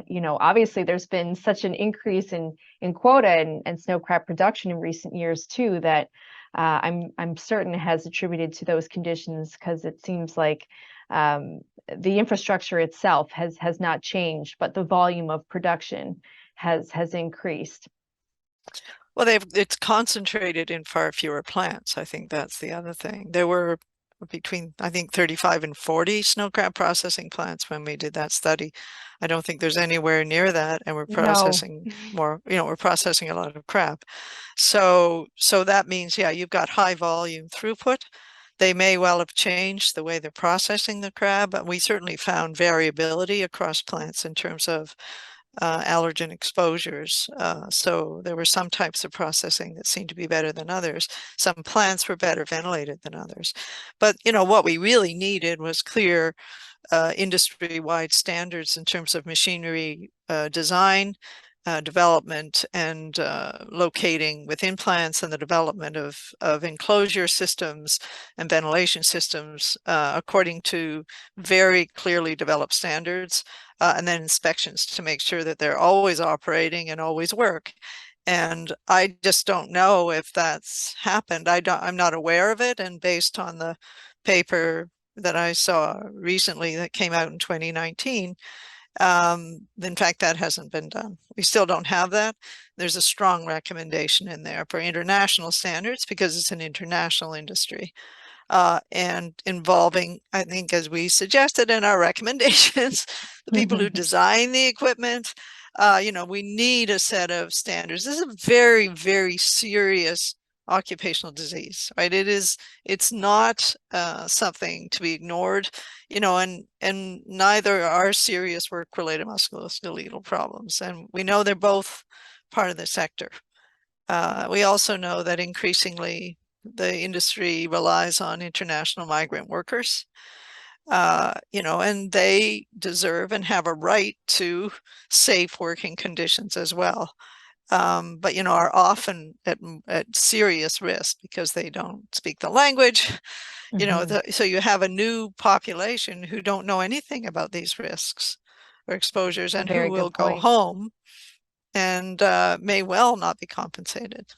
you know, obviously there's been such an increase in quota and snow crab production in recent years too that I'm certain has attributed to those conditions because it seems like the infrastructure itself has not changed, but the volume of production has increased. Well, it's concentrated in far fewer plants. I think that's the other thing. There were between, I think, 35 and 40 snow crab processing plants when we did that study. I don't think there's anywhere near that, and we're No. processing more, we're processing a lot of crab. So that means, yeah, you've got high volume throughput. They may well have changed the way they're processing the crab, but we certainly found variability across plants in terms of allergen exposures. So there were some types of processing that seemed to be better than others. Some plants were better ventilated than others. But, what we really needed was clear industry-wide standards in terms of machinery design, development, and locating within plants, and the development of enclosure systems and ventilation systems according to very clearly developed standards, and then inspections to make sure that they're always operating and always work. And I just don't know if that's happened. I'm not aware of it. And based on the paper that I saw recently that came out in 2019, in fact, that hasn't been done. We still don't have that. There's a strong recommendation in there for international standards because it's an international industry. And involving, I think, as we suggested in our recommendations, the people who design the equipment. We need a set of standards. This is a very, very serious occupational disease, right? It's not something to be ignored, and neither are serious work-related musculoskeletal problems. And we know they're both part of the sector. We also know that increasingly the industry relies on international migrant workers, and they deserve and have a right to safe working conditions as well. But are often at serious risk because they don't speak the language. So you have a new population who don't know anything about these risks or exposures, and who Very will good go point. home and may well not be compensated.